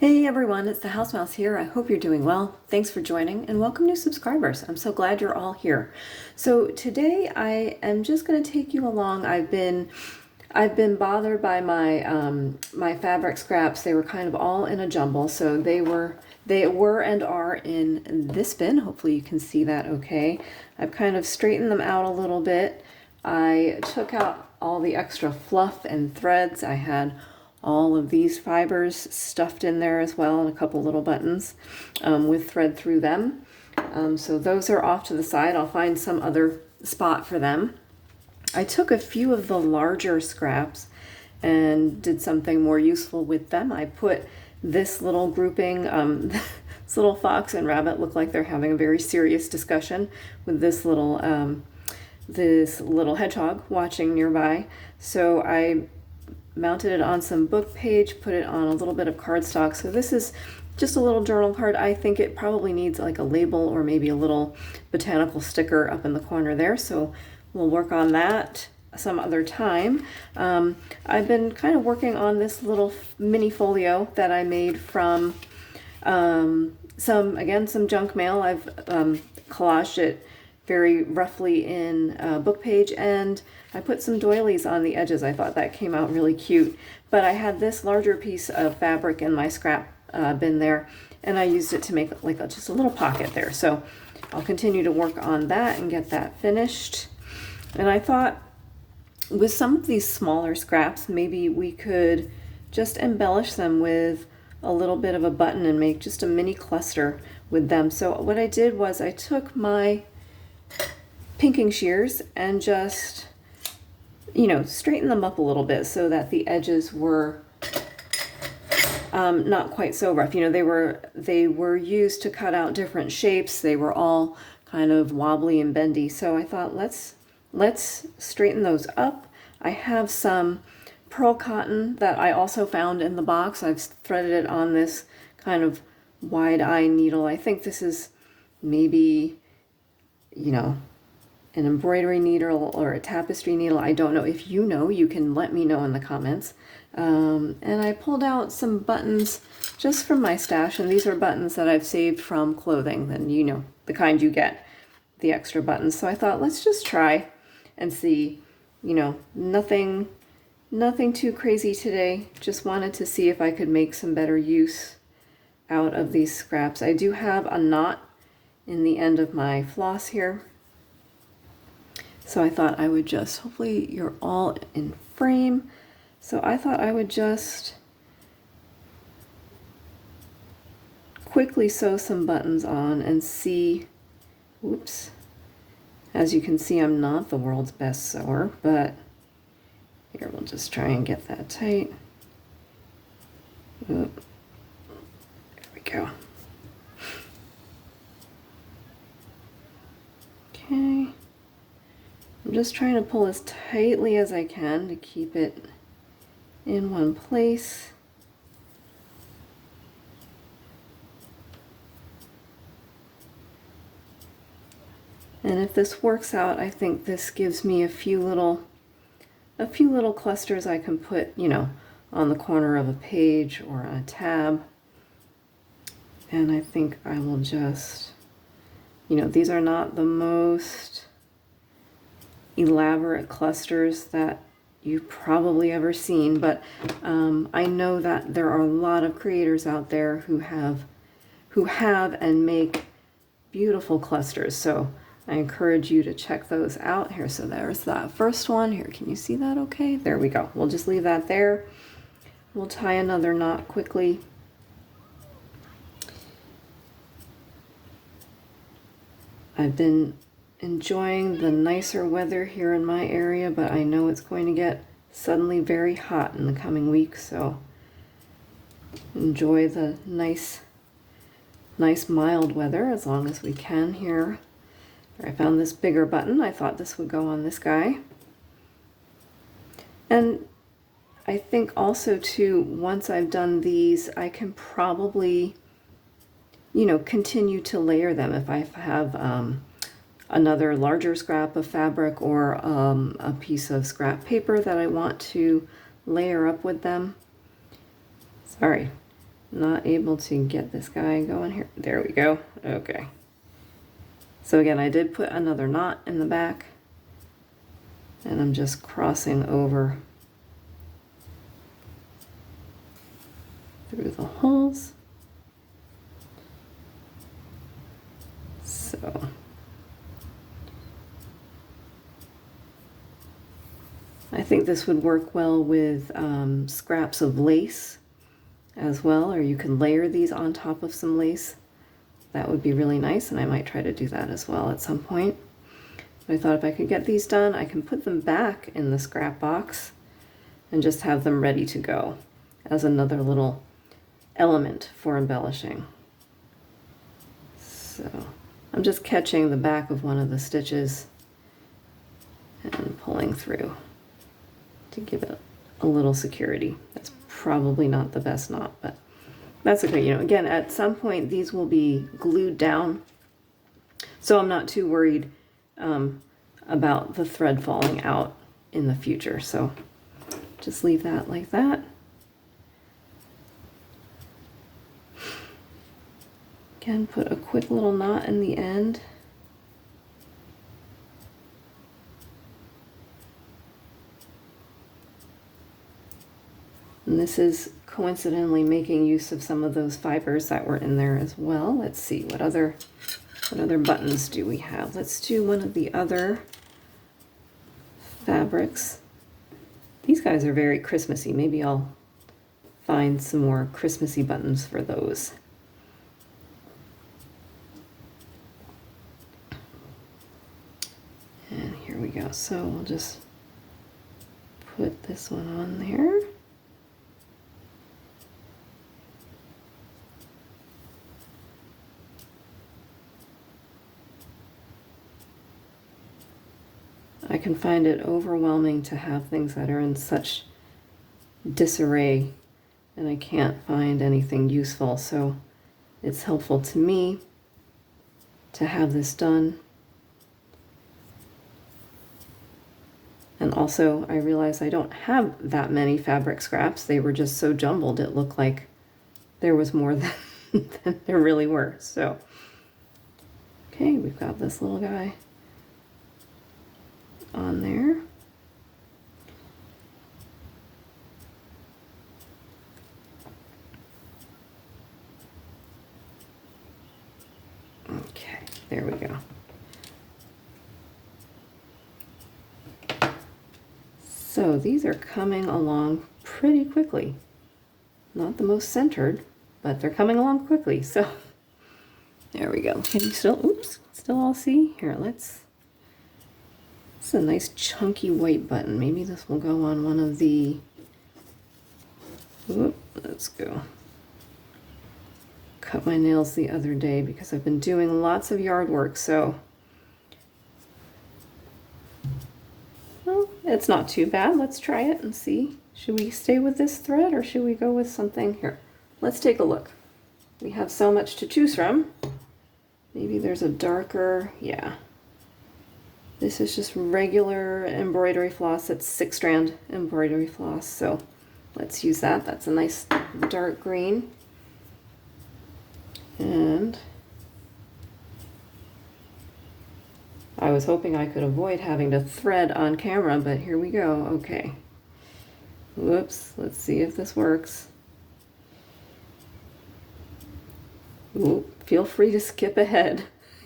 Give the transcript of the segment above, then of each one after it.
Hey everyone, it's the House Mouse here. I hope you're doing well. Thanks for joining and welcome new subscribers. I'm so glad you're all here. So today I am just going to take you along. I've been bothered by my fabric scraps. They were kind of all in a jumble. So they were and are in this bin. Hopefully you can see that okay. I've kind of straightened them out a little bit. I took out all the extra fluff and threads. I had all of these fibers stuffed in there as well, and a couple little buttons with thread through them. So those are off to the side. I'll find some other spot for them. I took a few of the larger scraps and did something more useful with them. I put this little grouping, this little fox and rabbit look like they're having a very serious discussion with this little hedgehog watching nearby. So I mounted it on some book page, put it on a little bit of cardstock. So this is just a little journal card. I think it probably needs like a label or maybe a little botanical sticker up in the corner there. So we'll work on that some other time. I've been kind of working on this little mini folio that I made from some junk mail. I've collaged it very roughly in a book page, and I put some doilies on the edges. I thought that came out really cute. But I had this larger piece of fabric in my scrap bin there, and I used it to make like just a little pocket there. So I'll continue to work on that and get that finished. And I thought with some of these smaller scraps, maybe we could just embellish them with a little bit of a button and make just a mini cluster with them. So what I did was I took my pinking shears and just, straighten them up a little bit so that the edges were not quite so rough. They were used to cut out different shapes. They were all kind of wobbly and bendy. So I thought let's straighten those up. I have some pearl cotton that I also found in the box. I've threaded it on this kind of wide eye needle. I think this is maybe, an embroidery needle or a tapestry needle. I don't know. If you know, you can let me know in the comments. And I pulled out some buttons just from my stash, and these are buttons that I've saved from clothing, and the kind you get, the extra buttons. So I thought, let's just try and see, nothing too crazy today. Just wanted to see if I could make some better use out of these scraps. I do have a knot in the end of my floss here. So I thought I would just, hopefully you're all in frame. So I thought I would just quickly sew some buttons on and see, oops. As you can see, I'm not the world's best sewer, but here, we'll just try and get that tight. Oop. There we go. Okay. I'm just trying to pull as tightly as I can to keep it in one place. And if this works out, I think this gives me a few little clusters I can put, on the corner of a page or a tab. And I think I will just, these are not the most elaborate clusters that you've probably ever seen, but I know that there are a lot of creators out there who have and make beautiful clusters. So I encourage you to check those out here. So there's that first one here. Can you see that okay? There we go. We'll just leave that there. We'll tie another knot quickly. I've been enjoying the nicer weather here in my area, but I know it's going to get suddenly very hot in the coming weeks, so enjoy the nice mild weather as long as we can here. I found this bigger button. I thought this would go on this guy. And I think also too, once I've done these, I can probably, continue to layer them if I have another larger scrap of fabric or a piece of scrap paper that I want to layer up with them. Sorry, not able to get this guy going here. There we go. Okay. So again, I did put another knot in the back, and I'm just crossing over through the holes. So I think this would work well with scraps of lace as well, or you can layer these on top of some lace. That would be really nice, and I might try to do that as well at some point. But I thought if I could get these done, I can put them back in the scrap box and just have them ready to go as another little element for embellishing. So I'm just catching the back of one of the stitches and pulling through to give it a little security. That's probably not the best knot, but that's okay. You know, again, at some point these will be glued down, so I'm not too worried about the thread falling out in the future. So just leave that like that. Again, put a quick little knot in the end. And this is coincidentally making use of some of those fibers that were in there as well. Let's see, what other buttons do we have? Let's do one of the other fabrics. These guys are very Christmassy. Maybe I'll find some more Christmassy buttons for those. And here we go. So we'll just put this one on there. I can find it overwhelming to have things that are in such disarray and I can't find anything useful, so it's helpful to me to have this done. And also I realize I don't have that many fabric scraps. They were just so jumbled it looked like there was more than there really were. So okay, we've got this little guy on there. Okay, there we go. So these are coming along pretty quickly. Not the most centered, but they're coming along quickly. So there we go. Can you still all see? Here, this is a nice chunky white button. Maybe this will go on one of the, let's go. Cut my nails the other day because I've been doing lots of yard work, so well, it's not too bad. Let's try it and see. Should we stay with this thread or should we go with something here? Let's take a look. We have so much to choose from. Maybe there's a darker, yeah. This is just regular embroidery floss. It's 6-strand embroidery floss, so let's use that. That's a nice dark green. And I was hoping I could avoid having to thread on camera, but here we go. Okay. Whoops, let's see if this works. Ooh, feel free to skip ahead.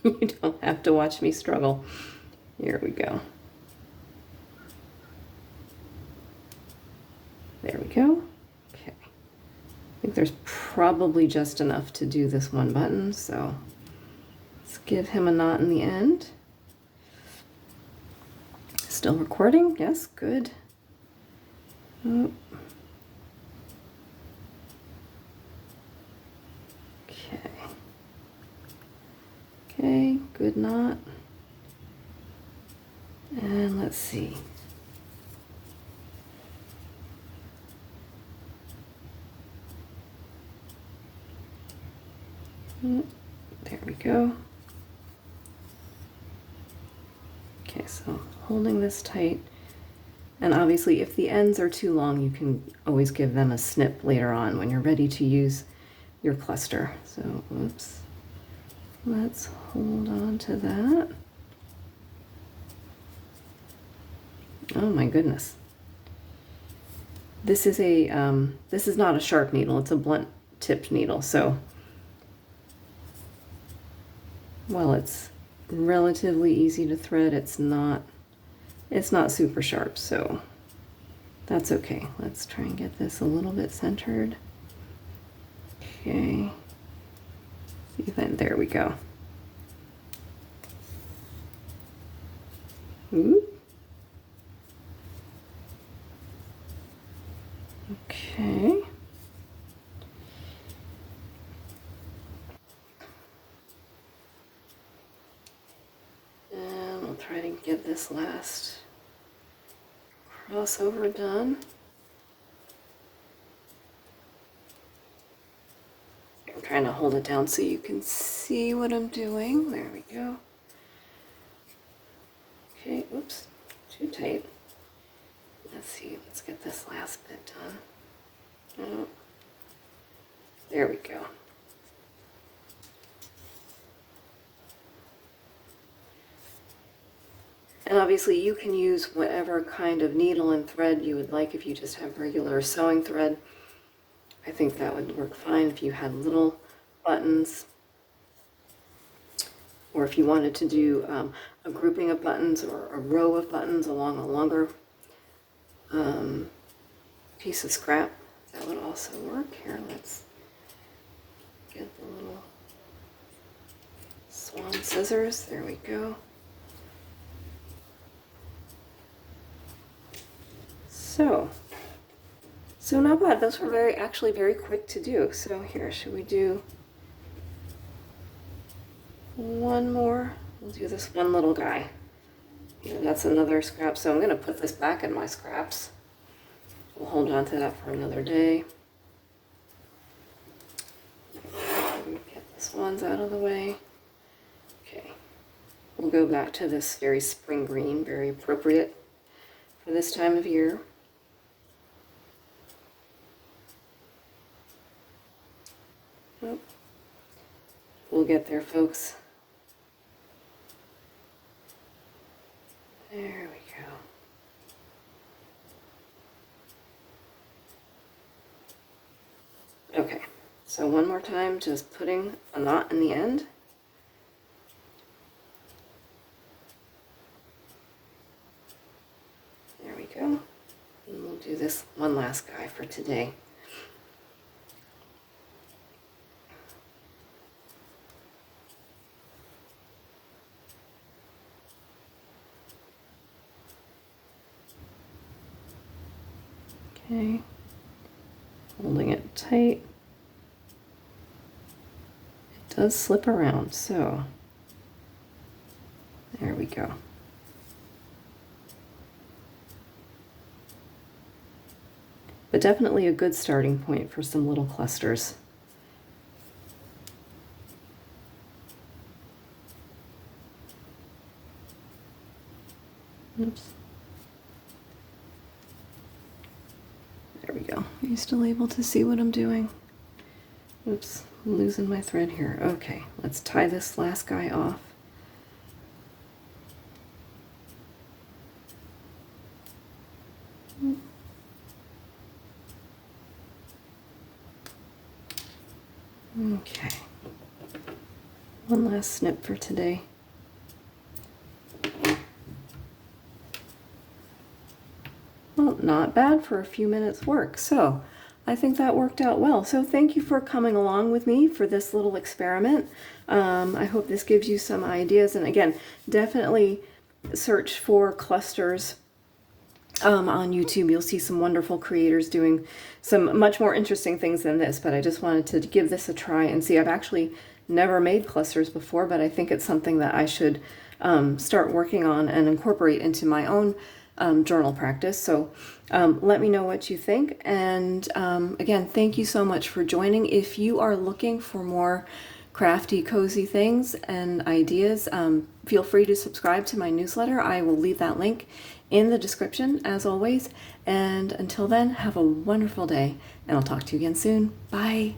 You don't have to watch me struggle. Here we go. There we go. Okay. I think there's probably just enough to do this one button, so let's give him a knot in the end. Still recording? Yes, good. Oh. Okay. Okay, good knot. And let's see. There we go. Okay, so holding this tight. And obviously if the ends are too long, you can always give them a snip later on when you're ready to use your cluster. So, oops. Let's hold on to that. Oh my goodness. This is this is not a sharp needle, it's a blunt tipped needle. So, while it's relatively easy to thread, it's not super sharp, so that's okay. Let's try and get this a little bit centered. Okay. Then there we go. Ooh. Okay. And we'll try to get this last crossover done. I'm trying to hold it down so you can see what I'm doing. There we go. Okay, oops, too tight. Let's see, let's get this last bit done. Oh, there we go. And obviously you can use whatever kind of needle and thread you would like. If you just have regular sewing thread, I think that would work fine. If you had little buttons, or if you wanted to do a grouping of buttons or a row of buttons along a longer piece of scrap, that would also work. Here, let's get the little swan scissors. There we go. So not bad. Those were actually very quick to do. So here, should we do one more? We'll do this one little guy. Yeah, that's another scrap. So I'm going to put this back in my scraps. We'll hold on to that for another day. Get this one's out of the way. Okay. We'll go back to this very spring green, very appropriate for this time of year. Oh. We'll get there, folks. There we go. Okay, so one more time, just putting a knot in the end. There we go. And we'll do this one last guy for today. Okay, holding it tight. It does slip around, so there we go. But definitely a good starting point for some little clusters. Oops. There we go. Are you still able to see what I'm doing? Oops, I'm losing my thread here. Okay, let's tie this last guy off. Okay. One last snip for today. Well, not bad for a few minutes work. So I think that worked out well. So thank you for coming along with me for this little experiment. I hope this gives you some ideas. And again, definitely search for clusters on YouTube. You'll see some wonderful creators doing some much more interesting things than this, but I just wanted to give this a try and see. I've actually never made clusters before, but I think it's something that I should start working on and incorporate into my own journal practice. So let me know what you think. And again, thank you so much for joining. If you are looking for more crafty, cozy things and ideas, feel free to subscribe to my newsletter. I will leave that link in the description as always. And until then, have a wonderful day, and I'll talk to you again soon. Bye.